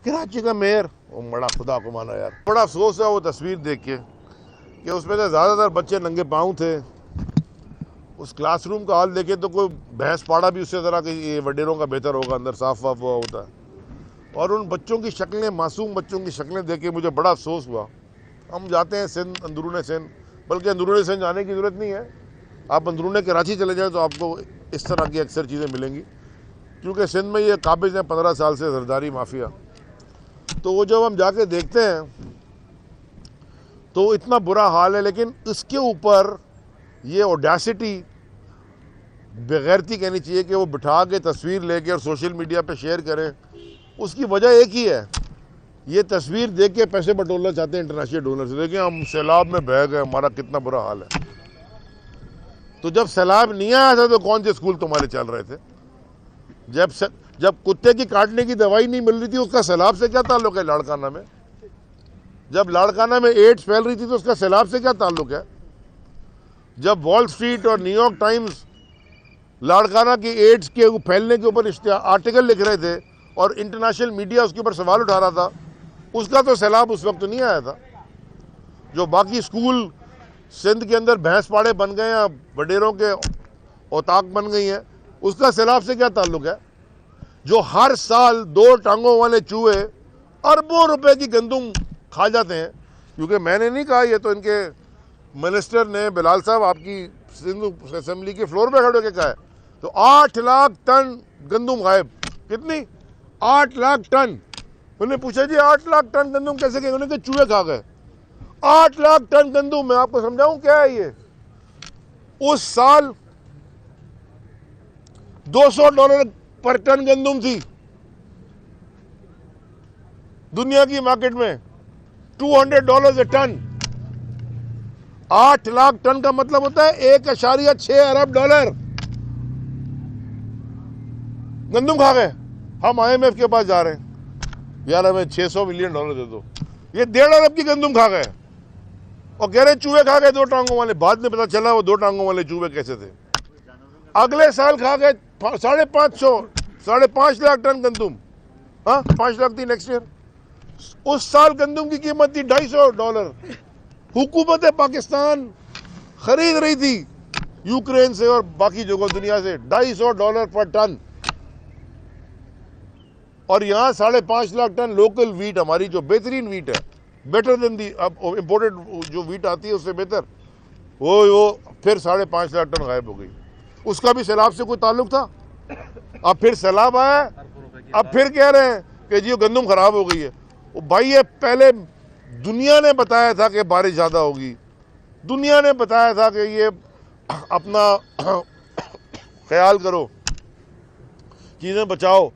कराची का मेयर, वो बड़ा खुदा को माना यार। बड़ा अफसोस है वो तस्वीर देख के कि उसमें से ज़्यादातर बच्चे नंगे पाँव थे। उस क्लासरूम का हाल देखे तो कोई भैंस पाड़ा भी उससे ज़रा कि ये वडेरों का बेहतर होगा, अंदर साफ वाफ हुआ होता है। और उन बच्चों की शक्लें, मासूम बच्चों की शक्लें देख के मुझे बड़ा अफसोस हुआ। हम जाते हैं सिंध, अंदरूने सिंध, बल्कि अंदरूने सिंध जाने की ज़रूरत नहीं है, आप अंदरूने कराची चले जाएँ तो आपको इस तरह की अक्सर चीज़ें मिलेंगी, क्योंकि सिंध में ये काबिज हैं 15 साल से जरदारी माफिया। तो वो जब हम जाके देखते हैं तो इतना बुरा हाल है, लेकिन इसके ऊपर ये ऑडेसिटी, बेगैरती कहनी चाहिए कि वो बिठा के तस्वीर लेके और सोशल मीडिया पे शेयर करें। उसकी वजह एक ही है, ये तस्वीर देख के पैसे बटोरना चाहते हैं इंटरनेशनल डोनर से। देखिए हम सैलाब में बह गए, हमारा कितना बुरा हाल है। तो जब सैलाब नहीं आया था तो कौन से स्कूल तुम्हारे चल रहे थे? जब कुत्ते की काटने की दवाई नहीं मिल रही थी, उसका सैलाब से क्या ताल्लुक है? लाड़काना में जब लाड़काना में एड्स फैल रही थी तो उसका सैलाब से क्या ताल्लुक है? जब वॉल स्ट्रीट और न्यूयॉर्क टाइम्स लाड़काना की एड्स के फैलने के ऊपर आर्टिकल लिख रहे थे और इंटरनेशनल मीडिया उसके ऊपर सवाल उठा रहा था, उसका तो सैलाब उस वक्त नहीं आया था। जो बाकी स्कूल सिंध के अंदर भैंस पाड़े बन गए हैं, वडेरों के औताक बन गई हैं, उसका सैलाब से क्या ताल्लुक है? जो हर साल 2 टांगों वाले चूहे अरबों रुपए की गंदुम खा जाते हैं, क्योंकि मैंने नहीं कहा, ये तो इनके मिनिस्टर ने, बिलाल साहब आपकी सिंध असेंबली के फ्लोर पे खड़े होकर कहा है। तो 8 लाख टन गंदुम गायब। कितनी? 8 लाख टन। उन्होंने पूछा जी 8 लाख टन गंदुम कैसे गए? उन्होंने कहा चूहे खा गए। 8 लाख टन गंदुम, मैं आपको समझाऊं क्या है ये। उस साल $200 पर टन गंदुम थी दुनिया की मार्केट में, $200 ए टन। 8 लाख टन का मतलब होता है 1.6 अरब डॉलर गंदुम खा गए। हम IMF के पास जा रहे हैं, यार हमें $600 मिलियन दे दो। ये 1.5 अरब की गंदुम खा गए और कह रहे चूहे खा गए 2 टांगों वाले। बाद में पता चला वो 2 टांगों वाले चूहे कैसे थे। अगले साल खा गए 5.5 लाख टन गंदुम। हाँ, 5 लाख थी नेक्स्ट ईयर। उस साल गंदुम की कीमत थी $250। हुकूमत पाकिस्तान खरीद रही थी यूक्रेन से और बाकी जगह दुनिया से $250 पर टन। और यहाँ 5.5 लाख टन लोकल वीट, हमारी जो बेहतरीन वीट है, बेटर देन दी अब इम्पोर्टेड जो वीट आती है उससे बेहतर, वो फिर 5.5 लाख टन गायब हो गई। उसका भी सैलाब से कोई ताल्लुक था? अब फिर सैलाब आया, अब फिर कह रहे हैं कि जी गंदुम खराब हो गई है। वो भाई ये पहले दुनिया ने बताया था कि बारिश ज़्यादा होगी, दुनिया ने बताया था कि ये अपना ख्याल करो, चीज़ें बचाओ।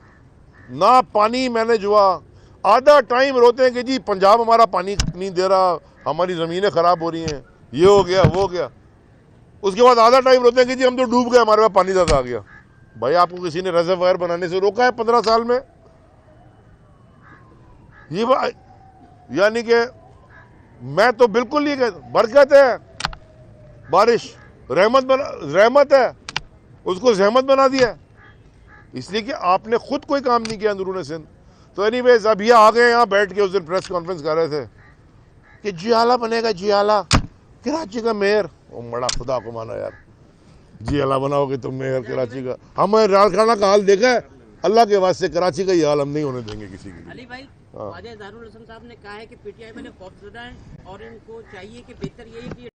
ना पानी मैनेज हुआ। आधा टाइम रोते हैं कि जी पंजाब हमारा पानी नहीं दे रहा, हमारी ज़मीनें ख़राब हो रही हैं, ये हो गया वो हो गया। उसके बाद आधा टाइम रोते हैं कि जी हम तो डूब गए, हमारे पास पानी ज़्यादा आ गया। भाई आपको किसी ने रिजर्वायर बनाने से रोका है 15 साल में? ये यानी कि मैं तो बिल्कुल नहीं कहता, बरकत है बारिश, रहमत है, उसको जहमत बना दिया, इसलिए कि आपने खुद कोई काम नहीं किया अंदरूने सिंध। तो एनीवेज अब ये आ गए यहाँ बैठ के, उस दिन प्रेस कॉन्फ्रेंस कर रहे थे कि जियाला बनेगा, जियाला कराची का मेयर। वो बड़ा खुदा को माना यार, जियाला बनाओगे तुम मेयर कराची का? हमें लाड़काना का हाल देखा है, अल्लाह के वास्ते कराची का ये हाल हम नहीं होने देंगे किसी के लिए। अली भाई, ख्वाजा इजहारुल हसन साहब ने कहा है कि PTI में खौफजदा है और इनको चाहिए कि बेहतर यही कि